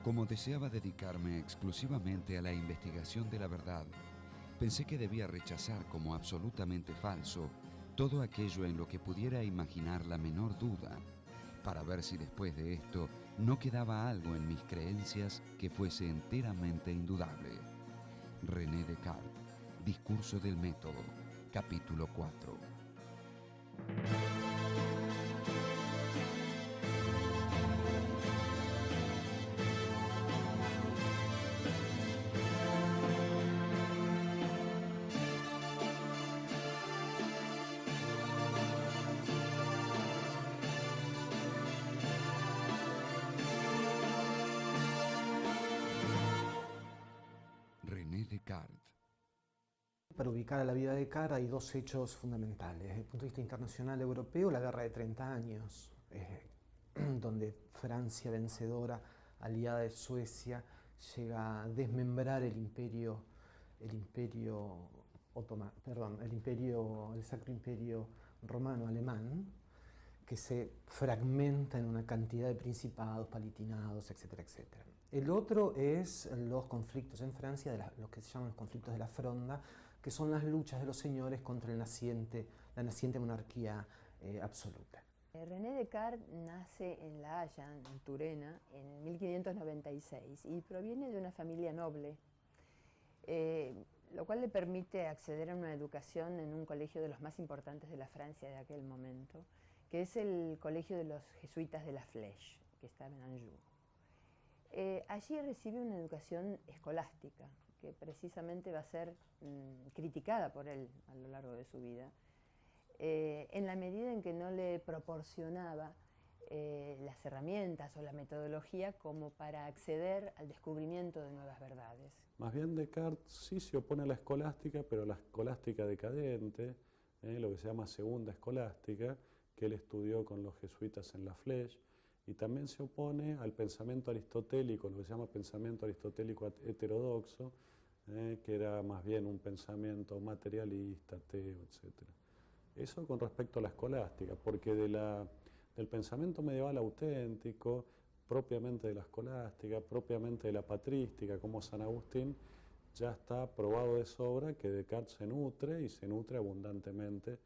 Como deseaba dedicarme exclusivamente a la investigación de la verdad, pensé que debía rechazar como absolutamente falso todo aquello en lo que pudiera imaginar la menor duda, para ver si después de esto no quedaba algo en mis creencias que fuese enteramente indudable. René Descartes, Discurso del Método, capítulo 4. René Descartes. Para ubicar a la vida de Descartes hay dos hechos fundamentales. Desde el punto de vista internacional europeo, la Guerra de 30 años, donde Francia, vencedora, aliada de Suecia, llega a desmembrar el Sacro Imperio Romano-Alemán, que se fragmenta en una cantidad de principados, palatinados, etcétera, etcétera. El otro es los conflictos en Francia, los que se llaman los conflictos de la Fronda, que son las luchas de los señores contra la naciente monarquía absoluta. René Descartes nace en La Haya, en Turena, en 1596 y proviene de una familia noble, lo cual le permite acceder a una educación en un colegio de los más importantes de la Francia de aquel momento, que es el colegio de los jesuitas de la Flèche, que estaba en Anjou. Allí recibe una educación escolástica, que precisamente va a ser criticada por él a lo largo de su vida, en la medida en que no le proporcionaba las herramientas o la metodología como para acceder al descubrimiento de nuevas verdades. Más bien Descartes sí se opone a la escolástica, pero la escolástica decadente, lo que se llama segunda escolástica, que él estudió con los jesuitas en la Flèche, y también se opone al pensamiento aristotélico, lo que se llama pensamiento aristotélico heterodoxo, que era más bien un pensamiento materialista, ateo, etc. Eso con respecto a la escolástica, porque del pensamiento medieval auténtico, propiamente de la escolástica, propiamente de la patrística, como San Agustín, ya está probado de sobra que Descartes se nutre y se nutre abundantemente.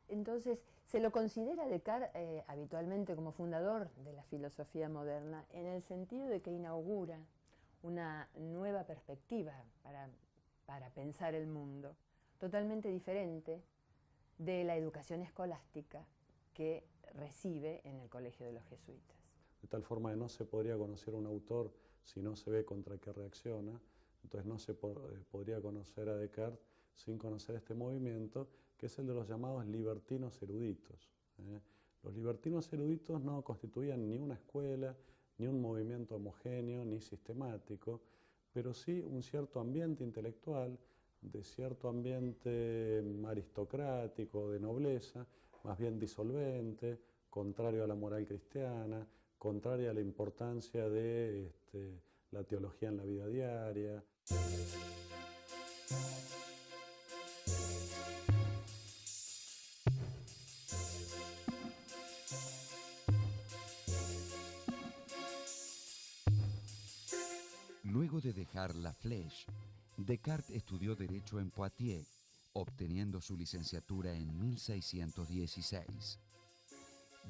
Entonces, se lo considera Descartes habitualmente como fundador de la filosofía moderna, en el sentido de que inaugura una nueva perspectiva para pensar el mundo, totalmente diferente de la educación escolástica que recibe en el colegio de los jesuitas. De tal forma que no se podría conocer un autor si no se ve contra qué reacciona. Entonces no se podría conocer a Descartes sin conocer este movimiento, que es el de los llamados libertinos eruditos. Los libertinos eruditos no constituían ni una escuela, ni un movimiento homogéneo, ni sistemático, pero sí un cierto ambiente intelectual, de cierto ambiente aristocrático, de nobleza, más bien disolvente, contrario a la moral cristiana, contrario a la importancia de la teología en la vida diaria. Luego de dejar la Flèche, Descartes estudió Derecho en Poitiers, obteniendo su licenciatura en 1616.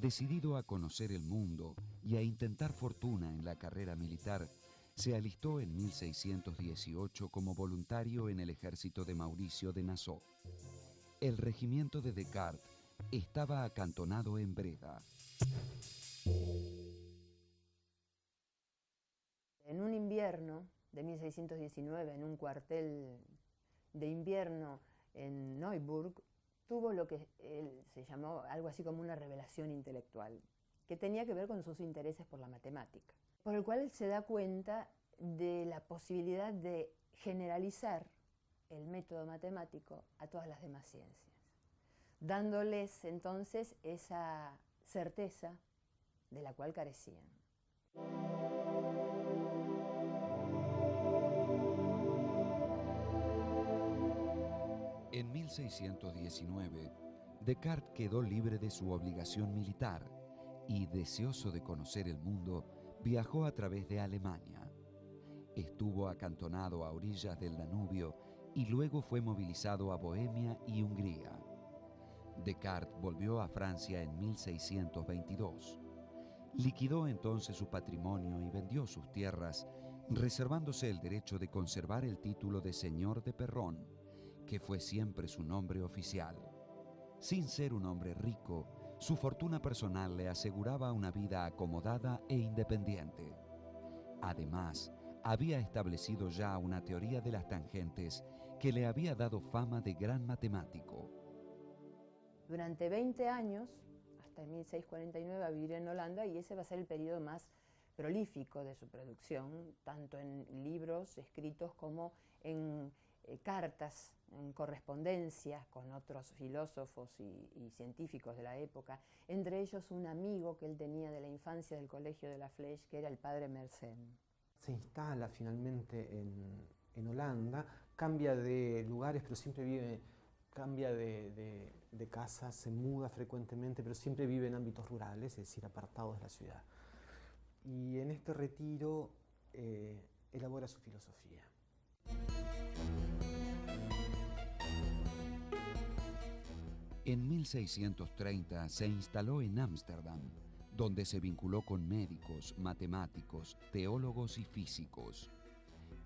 Decidido a conocer el mundo y a intentar fortuna en la carrera militar, se alistó en 1618 como voluntario en el ejército de Mauricio de Nassau. El regimiento de Descartes estaba acantonado en Breda. En un invierno de 1619, en un cuartel de invierno en Neuburg, tuvo lo que él se llamó algo así como una revelación intelectual, que tenía que ver con sus intereses por la matemática, por el cual él se da cuenta de la posibilidad de generalizar el método matemático a todas las demás ciencias, dándoles entonces esa certeza de la cual carecían. En 1619, Descartes quedó libre de su obligación militar y, deseoso de conocer el mundo, viajó a través de Alemania. Estuvo acantonado a orillas del Danubio y luego fue movilizado a Bohemia y Hungría. Descartes volvió a Francia en 1622. Liquidó entonces su patrimonio y vendió sus tierras, reservándose el derecho de conservar el título de señor de Perrón, que fue siempre su nombre oficial. Sin ser un hombre rico, su fortuna personal le aseguraba una vida acomodada e independiente. Además, había establecido ya una teoría de las tangentes que le había dado fama de gran matemático. Durante 20 años, hasta 1649, va a vivir en Holanda, y ese va a ser el periodo más prolífico de su producción, tanto en libros escritos como en cartas, en correspondencias con otros filósofos y científicos de la época, entre ellos un amigo que él tenía de la infancia del colegio de la Flèche, que era el padre Mersenne. Se instala finalmente en Holanda, cambia de lugares, pero siempre vive, cambia de casa, se muda frecuentemente, pero siempre vive en ámbitos rurales, es decir, apartados de la ciudad. Y en este retiro elabora su filosofía. En 1630 se instaló en Ámsterdam, donde se vinculó con médicos, matemáticos, teólogos y físicos.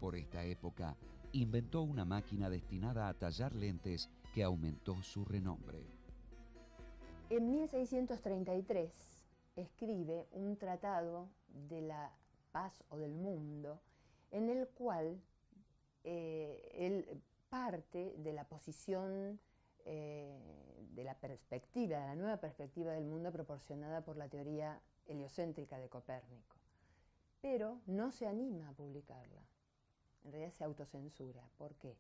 Por esta época, inventó una máquina destinada a tallar lentes que aumentó su renombre. En 1633 escribe un tratado de la paz o del mundo, en el cual él parte de la posición de la perspectiva, de la nueva perspectiva del mundo proporcionada por la teoría heliocéntrica de Copérnico. Pero no se anima a publicarla. En realidad se autocensura. ¿Por qué?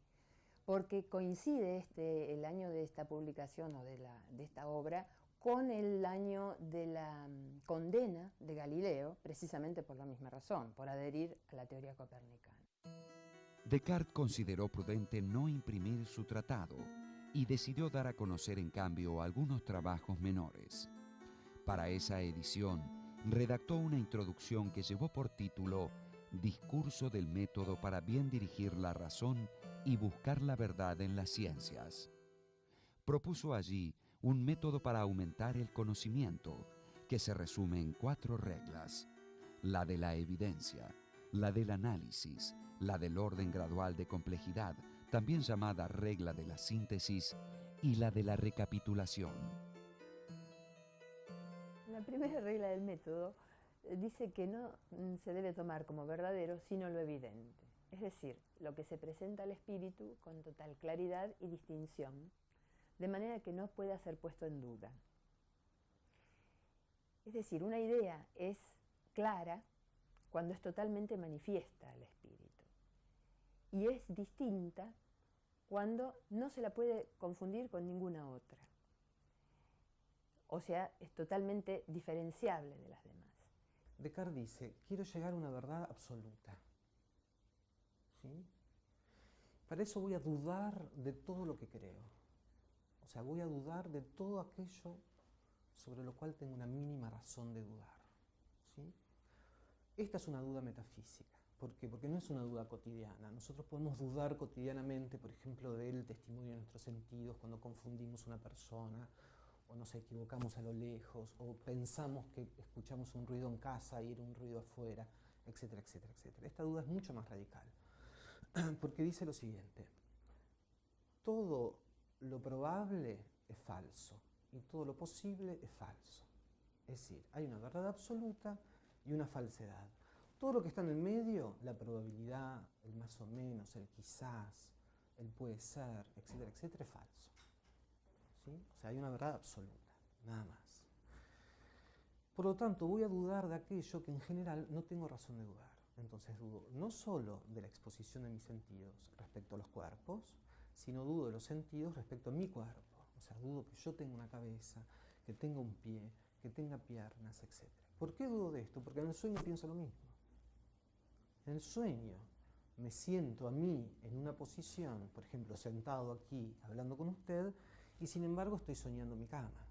Porque coincide el año de esta publicación o de esta obra con el año de la condena de Galileo, precisamente por la misma razón, por adherir a la teoría copernicana. Descartes consideró prudente no imprimir su tratado y decidió dar a conocer en cambio algunos trabajos menores. Para esa edición, redactó una introducción que llevó por título Discurso del método para bien dirigir la razón y buscar la verdad en las ciencias. Propuso allí un método para aumentar el conocimiento, que se resume en 4 reglas: la de la evidencia, la del análisis, la del orden gradual de complejidad, también llamada regla de la síntesis, y la de la recapitulación. La primera regla del método dice que no se debe tomar como verdadero sino lo evidente, es decir, lo que se presenta al espíritu con total claridad y distinción, de manera que no pueda ser puesto en duda. Es decir, una idea es clara cuando es totalmente manifiesta al espíritu, y es distinta cuando no se la puede confundir con ninguna otra. O sea, es totalmente diferenciable de las demás. Descartes dice, quiero llegar a una verdad absoluta. ¿Sí? Para eso voy a dudar de todo lo que creo. O sea, voy a dudar de todo aquello sobre lo cual tengo una mínima razón de dudar. ¿Sí? Esta es una duda metafísica. ¿Por qué? Porque no es una duda cotidiana. Nosotros podemos dudar cotidianamente, por ejemplo, del testimonio de nuestros sentidos cuando confundimos una persona, o nos equivocamos a lo lejos, o pensamos que escuchamos un ruido en casa y era un ruido afuera, etcétera, etcétera, etcétera. Esta duda es mucho más radical, porque dice lo siguiente: todo lo probable es falso y todo lo posible es falso. Es decir, hay una verdad absoluta y una falsedad. Todo lo que está en el medio, la probabilidad, el más o menos, el quizás, el puede ser, etcétera, etcétera, es falso. ¿Sí? O sea, hay una verdad absoluta, nada más. Por lo tanto, voy a dudar de aquello que en general no tengo razón de dudar. Entonces dudo no solo de la exposición de mis sentidos respecto a los cuerpos, sino dudo de los sentidos respecto a mi cuerpo. O sea, dudo que yo tenga una cabeza, que tenga un pie, que tenga piernas, etc. ¿Por qué dudo de esto? Porque en el sueño pienso lo mismo. En el sueño me siento a mí en una posición, por ejemplo, sentado aquí hablando con usted, y sin embargo estoy soñando mi cama.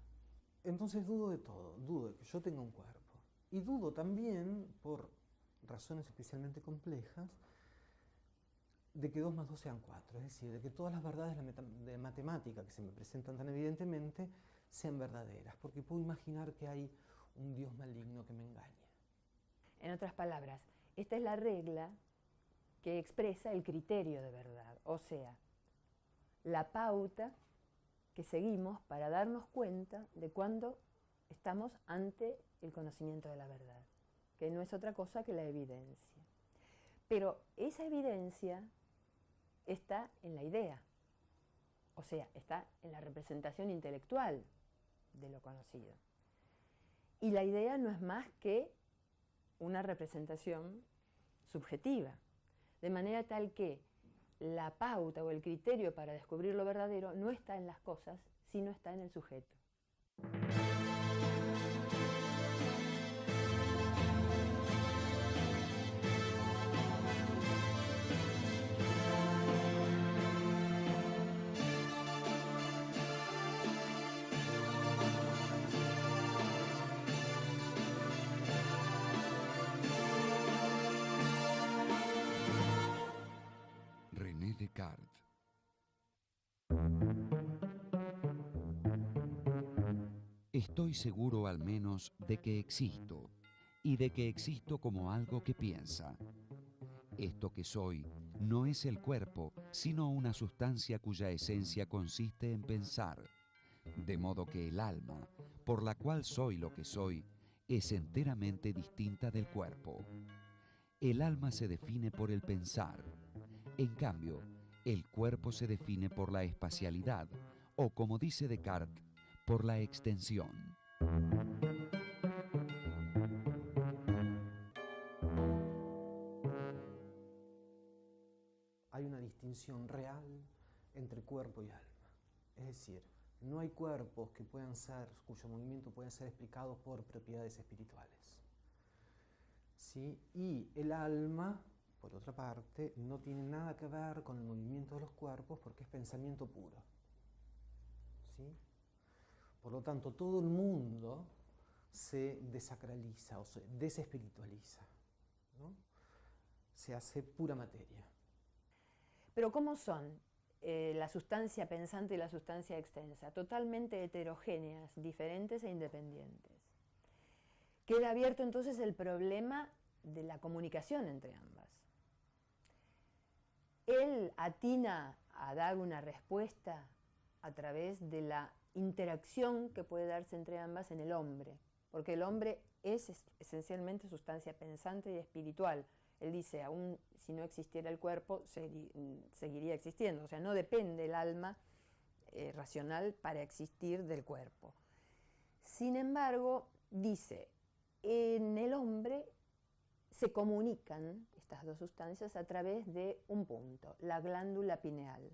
Entonces dudo de todo, dudo de que yo tenga un cuerpo. Y dudo también, por razones especialmente complejas, de que 2 más 2 sean 4, es decir, de que todas las verdades de matemática que se me presentan tan evidentemente sean verdaderas, porque puedo imaginar que hay un Dios maligno que me engaña. En otras palabras, esta es la regla que expresa el criterio de verdad, o sea, la pauta que seguimos para darnos cuenta de cuando estamos ante el conocimiento de la verdad, que no es otra cosa que la evidencia. Pero esa evidencia está en la idea, o sea, está en la representación intelectual de lo conocido. Y la idea no es más que una representación subjetiva, de manera tal que la pauta o el criterio para descubrir lo verdadero no está en las cosas, sino está en el sujeto. René Descartes. Estoy seguro al menos de que existo, y de que existo como algo que piensa. Esto que soy no es el cuerpo, sino una sustancia cuya esencia consiste en pensar, de modo que el alma, por la cual soy lo que soy, es enteramente distinta del cuerpo. El alma se define por el pensar. En cambio, el cuerpo se define por la espacialidad, o como dice Descartes, por la extensión. Hay una distinción real entre cuerpo y alma. Es decir, no hay cuerpos que cuyo movimiento pueda ser explicado por propiedades espirituales. ¿Sí? Y el alma, por otra parte, no tiene nada que ver con el movimiento de los cuerpos porque es pensamiento puro. ¿Sí? Por lo tanto, todo el mundo se desacraliza o se desespiritualiza, ¿no? Se hace pura materia. Pero ¿cómo son la sustancia pensante y la sustancia extensa? Totalmente heterogéneas, diferentes e independientes. Queda abierto entonces el problema de la comunicación entre ambas. Él atina a dar una respuesta a través de la interacción que puede darse entre ambas en el hombre, porque el hombre es esencialmente sustancia pensante y espiritual. Él dice, aún si no existiera el cuerpo, seguiría existiendo, o sea, no depende el alma racional para existir del cuerpo. Sin embargo, dice, en el hombre se comunican estas dos sustancias a través de un punto, la glándula pineal.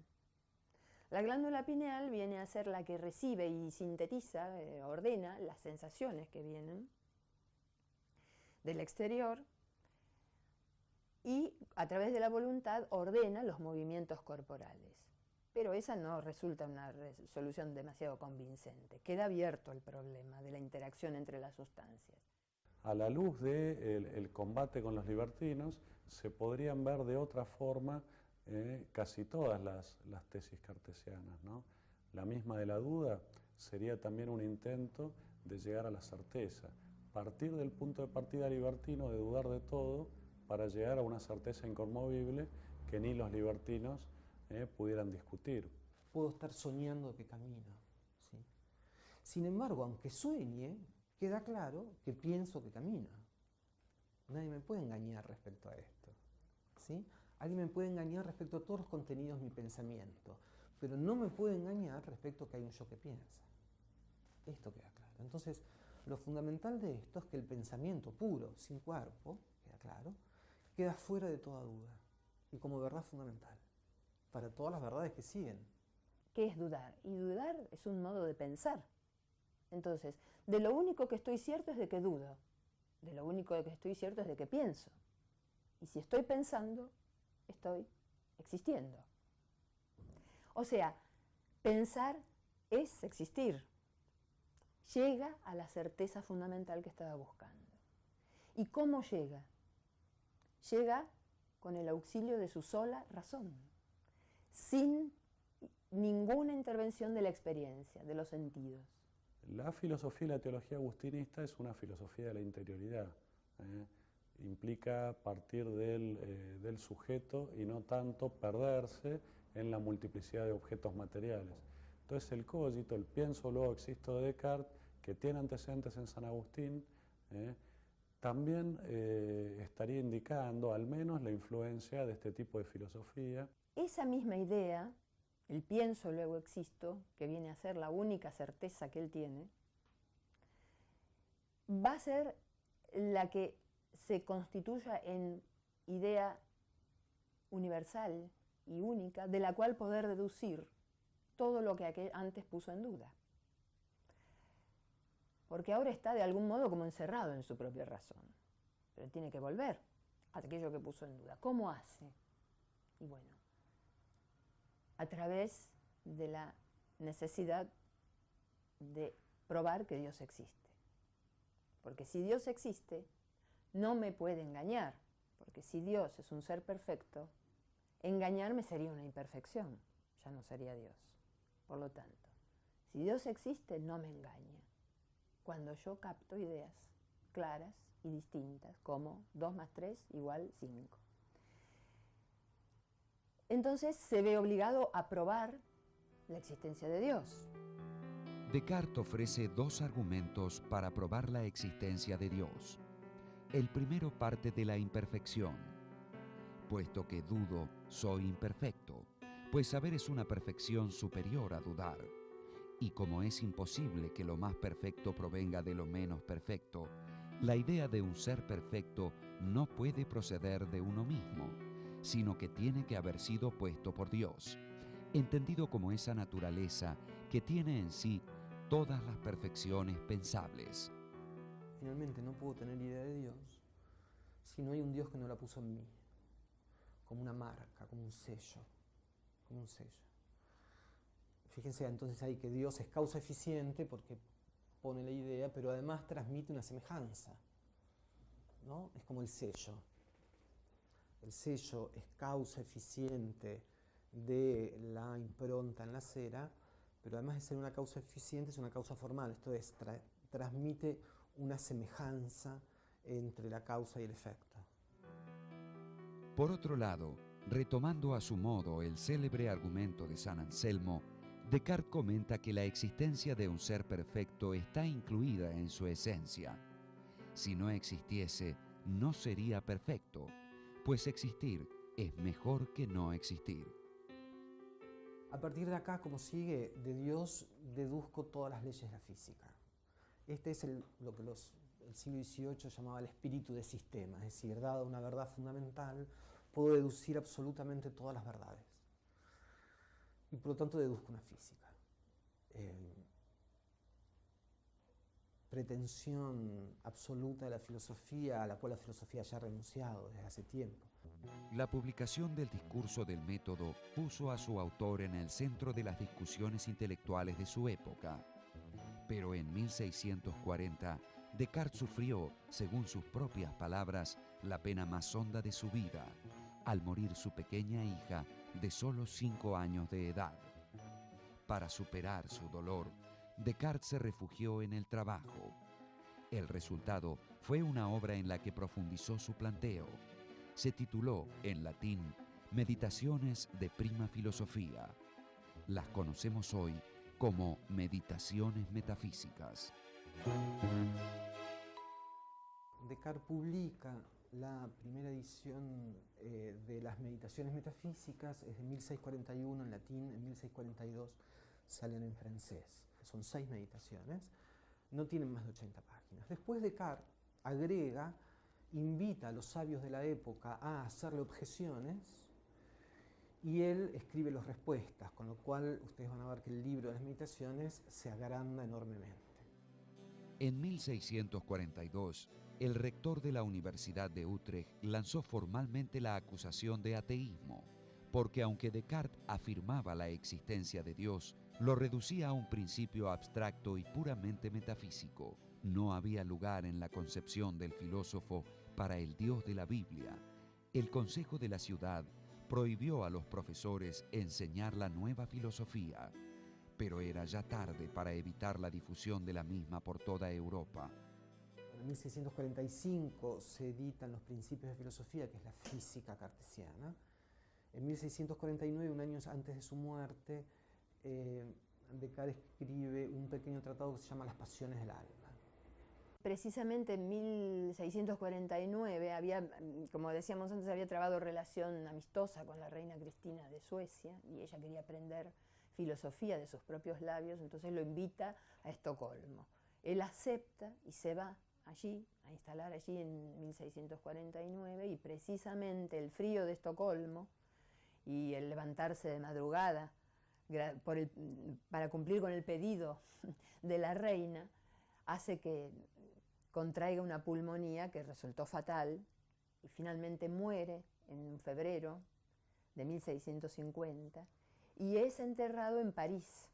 La glándula pineal viene a ser la que recibe y sintetiza, ordena las sensaciones que vienen del exterior y a través de la voluntad ordena los movimientos corporales. Pero esa no resulta una solución demasiado convincente. Queda abierto el problema de la interacción entre las sustancias. A la luz del combate con los libertinos, se podrían ver de otra forma casi todas las tesis cartesianas, ¿no? La misma de la duda sería también un intento de llegar a la certeza, partir del punto de partida libertino de dudar de todo para llegar a una certeza inconmovible que ni los libertinos pudieran discutir. Puedo estar soñando que camino, ¿sí? Sin embargo, aunque sueñe, queda claro que pienso que camino. Nadie me puede engañar respecto a esto, ¿sí? Alguien me puede engañar respecto a todos los contenidos de mi pensamiento, pero no me puede engañar respecto a que hay un yo que piensa. Esto queda claro. Entonces, lo fundamental de esto es que el pensamiento puro, sin cuerpo, queda claro, queda fuera de toda duda y como verdad fundamental para todas las verdades que siguen. ¿Qué es dudar? Y dudar es un modo de pensar. Entonces, de lo único que estoy cierto es de que dudo, de lo único que estoy cierto es de que pienso. Y si estoy pensando, estoy existiendo. O sea, pensar es existir. Llega a la certeza fundamental que estaba buscando. ¿Y cómo llega? Llega con el auxilio de su sola razón, sin ninguna intervención de la experiencia, de los sentidos. La filosofía y la teología agustinista es una filosofía de la interioridad. Implica partir del sujeto y no tanto perderse en la multiplicidad de objetos materiales. Entonces el cogito, el pienso, luego existo de Descartes, que tiene antecedentes en San Agustín, también estaría indicando al menos la influencia de este tipo de filosofía. Esa misma idea, el pienso, luego existo, que viene a ser la única certeza que él tiene, va a ser la que se constituya en idea universal y única, de la cual poder deducir todo lo que antes puso en duda. Porque ahora está de algún modo como encerrado en su propia razón, pero tiene que volver a aquello que puso en duda. ¿Cómo hace? Y bueno, a través de la necesidad de probar que Dios existe. Porque si Dios existe, no me puede engañar, porque si Dios es un ser perfecto, engañarme sería una imperfección, ya no sería Dios. Por lo tanto, si Dios existe, no me engaña. Cuando yo capto ideas claras y distintas, como 2 más 3 igual 5. Entonces se ve obligado a probar la existencia de Dios. Descartes ofrece 2 argumentos para probar la existencia de Dios. El primero parte de la imperfección. Puesto que dudo, soy imperfecto, pues saber es una perfección superior a dudar. Y como es imposible que lo más perfecto provenga de lo menos perfecto, la idea de un ser perfecto no puede proceder de uno mismo, sino que tiene que haber sido puesto por Dios, entendido como esa naturaleza que tiene en sí todas las perfecciones pensables. Finalmente no puedo tener idea de Dios si no hay un Dios que no la puso en mí, como una marca, como un sello, como un sello. Fíjense entonces ahí que Dios es causa eficiente porque pone la idea, pero además transmite una semejanza, ¿no? Es como el sello. El sello es causa eficiente de la impronta en la cera, pero además de ser una causa eficiente es una causa formal, esto es, transmite una semejanza entre la causa y el efecto. Por otro lado, retomando a su modo el célebre argumento de San Anselmo, Descartes comenta que la existencia de un ser perfecto está incluida en su esencia. Si no existiese, no sería perfecto, pues existir es mejor que no existir. A partir de acá, como sigue, de Dios deduzco todas las leyes de la física. Este es lo que el siglo XVIII llamaba el espíritu de sistema, es decir, dada una verdad fundamental, puedo deducir absolutamente todas las verdades. Y por lo tanto deduzco una física. Pretensión absoluta de la filosofía, a la cual la filosofía ya ha renunciado desde hace tiempo. La publicación del discurso del método puso a su autor en el centro de las discusiones intelectuales de su época. Pero en 1640, Descartes sufrió, según sus propias palabras, la pena más honda de su vida, al morir su pequeña hija de solo 5 años de edad. Para superar su dolor, Descartes se refugió en el trabajo. El resultado fue una obra en la que profundizó su planteo. Se tituló, en latín, Meditaciones de Prima Filosofía. Las conocemos hoy como Meditaciones Metafísicas. Descartes publica la primera edición de las Meditaciones Metafísicas, es de 1641 en latín, en 1642 salen en francés. Son 6 meditaciones, no tienen más de 80 páginas. Después Descartes agrega, invita a los sabios de la época a hacerle objeciones y él escribe las respuestas, con lo cual ustedes van a ver que el libro de las meditaciones se agranda enormemente. En 1642, el rector de la Universidad de Utrecht lanzó formalmente la acusación de ateísmo, porque aunque Descartes afirmaba la existencia de Dios, lo reducía a un principio abstracto y puramente metafísico. No había lugar en la concepción del filósofo para el Dios de la Biblia, el Consejo de la Ciudad prohibió a los profesores enseñar la nueva filosofía, pero era ya tarde para evitar la difusión de la misma por toda Europa. En 1645 se editan los Principios de Filosofía, que es la física cartesiana. En 1649, un año antes de su muerte, Descartes escribe un pequeño tratado que se llama Las Pasiones del Alma. Precisamente en 1649 había, como decíamos antes, había trabado relación amistosa con la reina Cristina de Suecia y ella quería aprender filosofía de sus propios labios, entonces lo invita a Estocolmo. Él acepta y se va allí, a instalar allí en 1649, y precisamente el frío de Estocolmo y el levantarse de madrugada para cumplir con el pedido de la reina hace que contraiga una pulmonía que resultó fatal y finalmente muere en febrero de 1650 y es enterrado en París.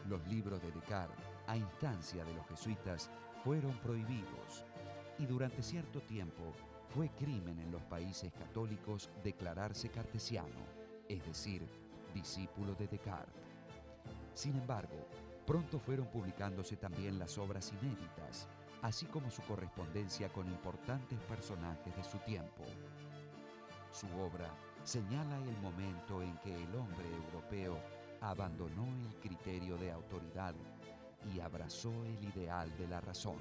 Los libros de Descartes, a instancia de los jesuitas, fueron prohibidos y durante cierto tiempo fue crimen en los países católicos declararse cartesiano, es decir, discípulo de Descartes. Sin embargo, pronto fueron publicándose también las obras inéditas, así como su correspondencia con importantes personajes de su tiempo. Su obra señala el momento en que el hombre europeo abandonó el criterio de autoridad y abrazó el ideal de la razón.